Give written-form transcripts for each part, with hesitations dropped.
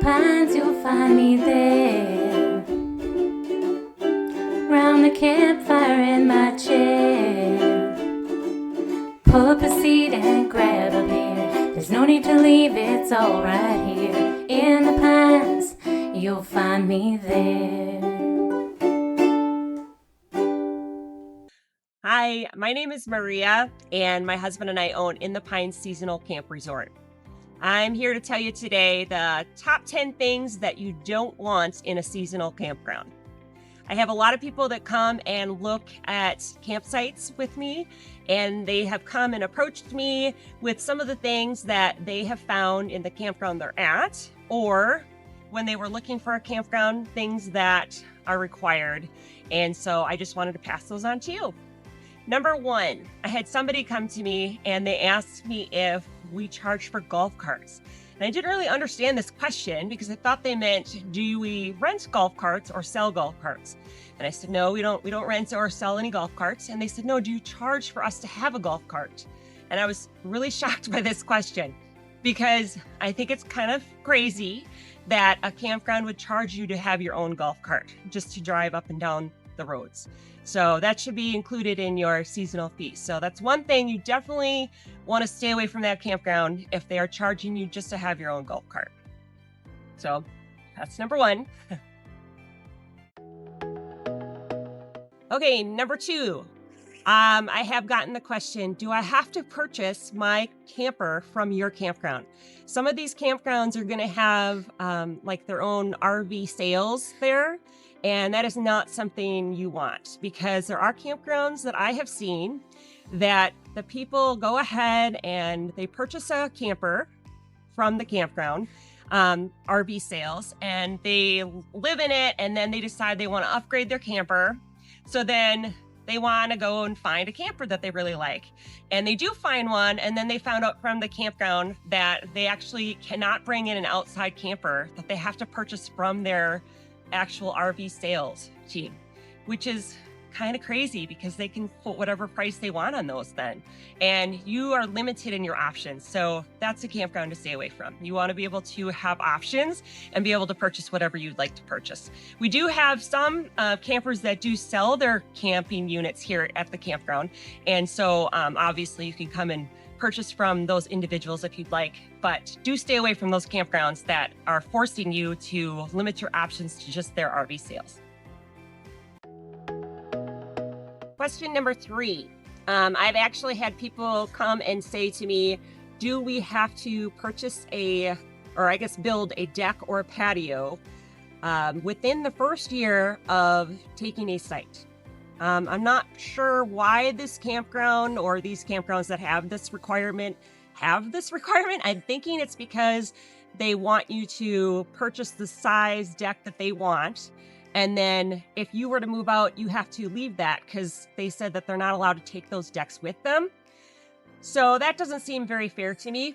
pines, you'll find me there. Round the campfire in my chair. Pull up a seat and grab a beer. There's no need to leave, it's all right here. In the pines, you'll find me there. Hi, my name is Maria, and my husband and I own In the Pines Seasonal Camp Resort. I'm here to tell you today the top 10 things that you don't want in a seasonal campground. I have a lot of people that come and look at campsites with me, and they have come and approached me with some of the things that they have found in the campground they're at, or when they were looking for a campground, things that are required. And so I just wanted to pass those on to you. Number one, I had somebody come to me and they asked me if we charge for golf carts. And I didn't really understand this question because I thought they meant, do we rent golf carts or sell golf carts? And I said, no, we don't rent or sell any golf carts. And they said, no, do you charge for us to have a golf cart? And I was really shocked by this question because I think it's kind of crazy that a campground would charge you to have your own golf cart just to drive up and down the roads. So that should be included in your seasonal fee. So that's one thing you definitely want to stay away from that campground if they are charging you just to have your own golf cart. So that's number one. Okay, number two. I have gotten the question, do I have to purchase my camper from your campground? Some of these campgrounds are going to have like their own RV sales there. And that is not something you want because there are campgrounds that I have seen that the people go ahead and they purchase a camper from the campground, RV sales, and they live in it, and then they decide they want to upgrade their camper. So then they want to go and find a camper that they really like. And they do find one, and then they found out from the campground that they actually cannot bring in an outside camper, that they have to purchase from their actual RV sales team, which is kind of crazy because they can put whatever price they want on those then. And you are limited in your options. So that's a campground to stay away from. You want to be able to have options and be able to purchase whatever you'd like to purchase. We do have some campers that do sell their camping units here at the campground. And so obviously you can come and purchase from those individuals if you'd like, but do stay away from those campgrounds that are forcing you to limit your options to just their RV sales. Question number three. I've actually had people come and say to me, do we have to purchase build a deck or a patio within the first year of taking a site? I'm not sure why this campground or these campgrounds that have this requirement. I'm thinking it's because they want you to purchase the size deck that they want. And then if you were to move out, you have to leave that because they said that they're not allowed to take those decks with them. So that doesn't seem very fair to me.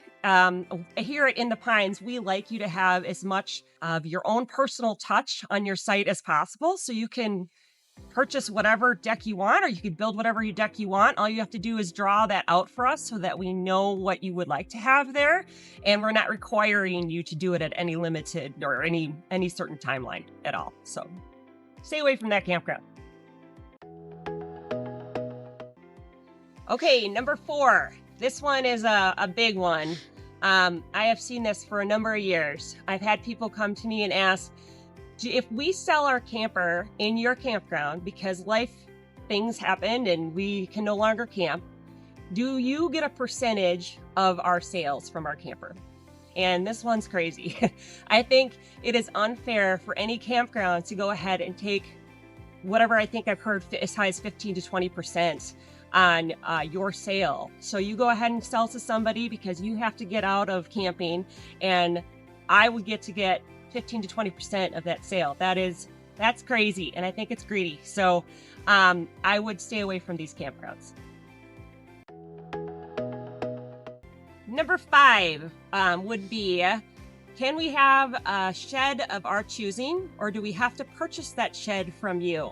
Here at In the Pines, we like you to have as much of your own personal touch on your site as possible. So you can purchase whatever deck you want, or you could build whatever deck you want. All you have to do is draw that out for us so that we know what you would like to have there. And we're not requiring you to do it at any limited or any certain timeline at all. So stay away from that campground. Okay, number four. This one is a big one. I have seen this for a number of years. I've had people come to me and ask, if we sell our camper in your campground because things happened and we can no longer camp, do you get a percentage of our sales from our camper? And this one's crazy. I think it is unfair for any campground to go ahead and take whatever I think I've heard as high as 15 to 20% on your sale. So you go ahead and sell to somebody because you have to get out of camping, and I would get 15 to 20% of that sale. That's crazy, and I think it's greedy. So I would stay away from these campgrounds. Number five would be, can we have a shed of our choosing, or do we have to purchase that shed from you?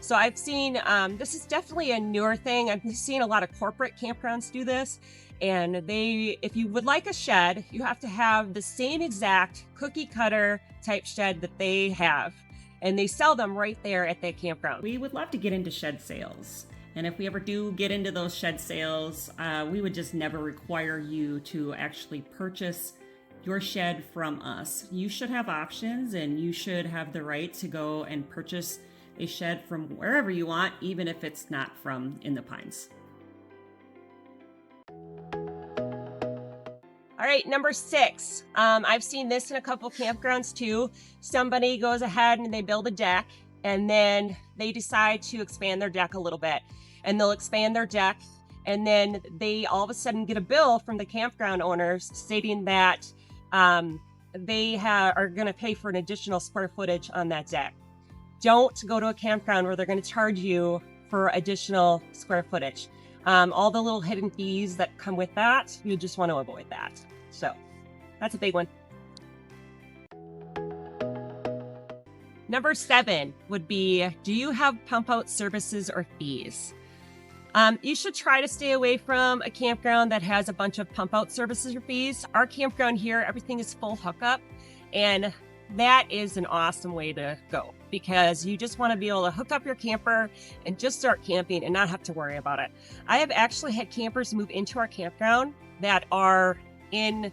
So I've seen, this is definitely a newer thing. I've seen a lot of corporate campgrounds do this. And if you would like a shed, you have to have the same exact cookie cutter type shed that they have. And they sell them right there at that campground. We would love to get into shed sales. And if we ever do get into those shed sales, we would just never require you to actually purchase your shed from us. You should have options, and you should have the right to go and purchase a shed from wherever you want, even if it's not from in the Pines. All right, number 6. I've seen this in a couple campgrounds too. Somebody goes ahead and they build a deck, and then they decide to expand their deck a little bit. And they'll expand their deck, and then they all of a sudden get a bill from the campground owners stating that they are going to pay for an additional square footage on that deck. Don't go to a campground where they're going to charge you for additional square footage. All the little hidden fees that come with that, you just want to avoid that. So that's a big one. Number 7 would be, do you have pump out services or fees? You should try to stay away from a campground that has a bunch of pump out services or fees. Our campground here, everything is full hookup, and that is an awesome way to go, because you just want to be able to hook up your camper and just start camping and not have to worry about it. I have actually had campers move into our campground that are in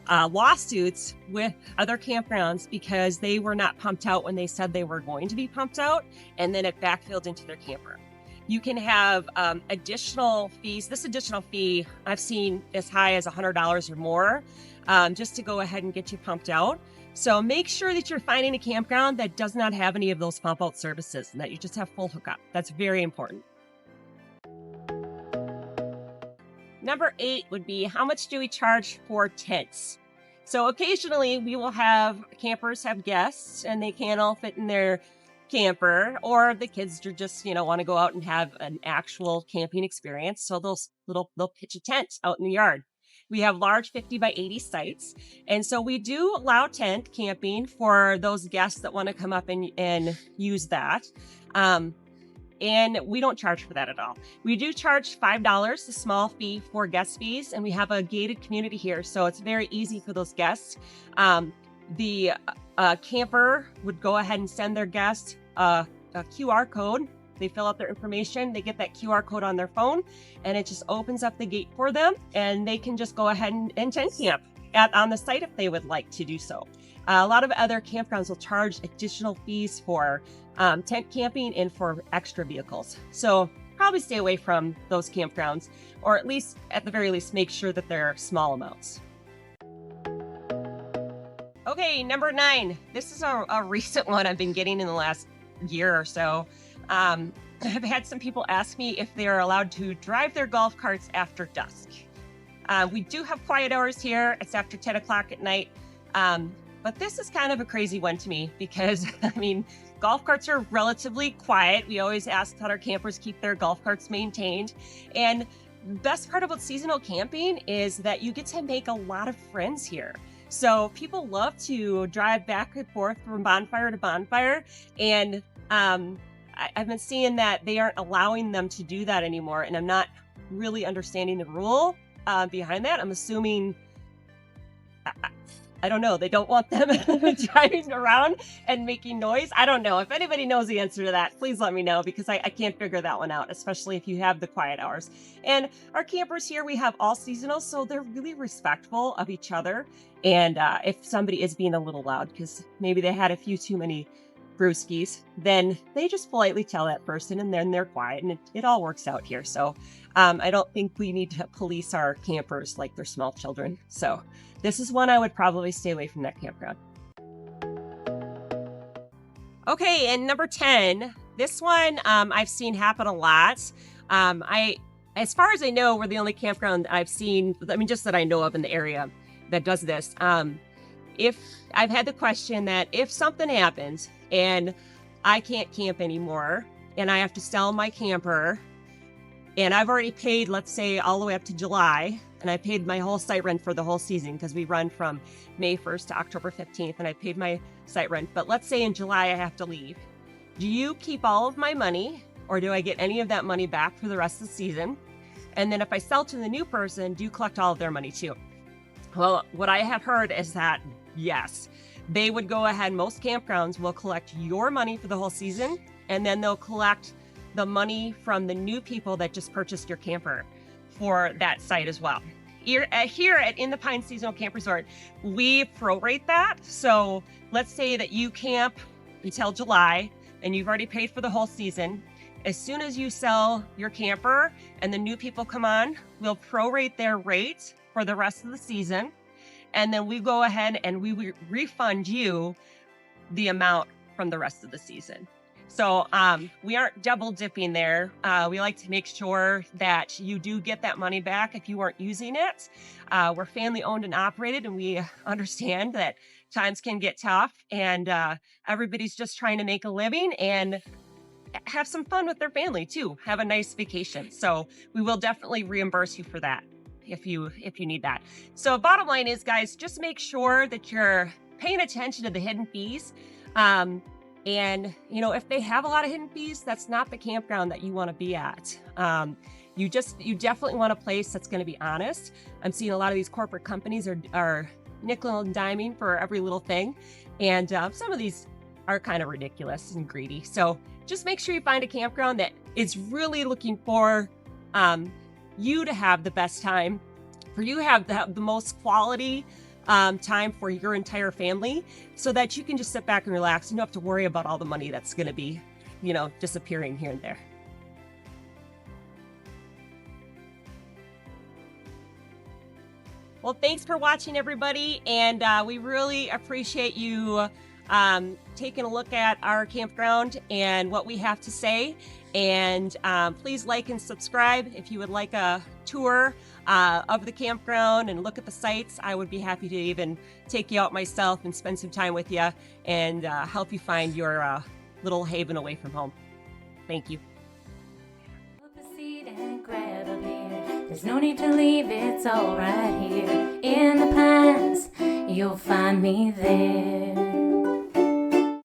lawsuits with other campgrounds because they were not pumped out when they said they were going to be pumped out, and then it backfilled into their camper. You can have additional fees. This additional fee I've seen as high as $100 or more, just to go ahead and get you pumped out. So make sure that you're finding a campground that does not have any of those pump out services and that you just have full hookup. That's very important. Number 8 would be, how much do we charge for tents? So occasionally we will have campers have guests and they can't all fit in their camper, or the kids are just, want to go out and have an actual camping experience. So they'll pitch a tent out in the yard. We have large 50 by 80 sites. And so we do allow tent camping for those guests that want to come up and use that. And we don't charge for that at all. We do charge $5, a small fee for guest fees, and we have a gated community here, so it's very easy for those guests. The camper would go ahead and send their guest a QR code. They fill out their information, they get that QR code on their phone, and it just opens up the gate for them, and they can just go ahead and tent camp on the site if they would like to do so. A lot of other campgrounds will charge additional fees for tent camping and for extra vehicles. So probably stay away from those campgrounds, or at the very least, make sure that they're small amounts. Okay, number 9. This is a recent one I've been getting in the last year or so. I've had some people ask me if they are allowed to drive their golf carts after dusk. We do have quiet hours here. It's after 10 o'clock at night. But this is kind of a crazy one to me because, golf carts are relatively quiet. We always ask that our campers keep their golf carts maintained. And the best part about seasonal camping is that you get to make a lot of friends here. So people love to drive back and forth from bonfire to bonfire. And I've been seeing that they aren't allowing them to do that anymore. And I'm not really understanding the rule behind that. I'm assuming, I don't know, they don't want them driving around and making noise. I don't know. If anybody knows the answer to that, please let me know, because I can't figure that one out, especially if you have the quiet hours. And our campers here, we have all seasonal, so they're really respectful of each other. And if somebody is being a little loud because maybe they had a few too many brewskis, then they just politely tell that person, and then they're quiet, and it all works out here. So I don't think we need to police our campers like they're small children. So this is one I would probably stay away from that campground. Okay, and number 10, this one I've seen happen a lot. As far as I know, we're the only campground I've seen, just that I know of in the area that does this. If I've had the question that if something happens and I can't camp anymore and I have to sell my camper, and I've already paid, let's say, all the way up to July, and I paid my whole site rent for the whole season because we run from May 1st to October 15th, and I paid my site rent. But let's say in July I have to leave. do you keep all of my money, or do I get any of that money back for the rest of the season? And then if I sell to the new person, do you collect all of their money too? Well, what I have heard is that yes, they would go ahead. Most campgrounds will collect your money for the whole season, and then they'll collect the money from the new people that just purchased your camper for that site as well. Here at In the Pines Seasonal Camp Resort, we prorate that. So let's say that you camp until July and you've already paid for the whole season. As soon as you sell your camper and the new people come on, we'll prorate their rate for the rest of the season. And then we go ahead and we refund you the amount from the rest of the season. So we aren't double dipping there. We like to make sure that you do get that money back if you aren't using it. We're family owned and operated, and we understand that times can get tough, and everybody's just trying to make a living and have some fun with their family too. Have a nice vacation. So we will definitely reimburse you for that if you need that. So bottom line is, guys, just make sure that you're paying attention to the hidden fees. And if they have a lot of hidden fees, that's not the campground that you want to be at. You definitely want a place that's going to be honest. I'm seeing a lot of these corporate companies are nickel and diming for every little thing. And some of these are kind of ridiculous and greedy. So just make sure you find a campground that is really looking for you to have the best time, for you to have the most quality time for your entire family, so that you can just sit back and relax and you don't have to worry about all the money that's going to be, disappearing here and there. Well, thanks for watching, everybody. And we really appreciate you taking a look at our campground and what we have to say. And please like and subscribe if you would like a tour of the campground and look at the sites. I would be happy to even take you out myself and spend some time with you and help you find your little haven away from home. Thank you. Pull up a seat and grab a beer. There's no need to leave, it's all right here. In the Pines, you'll find me there.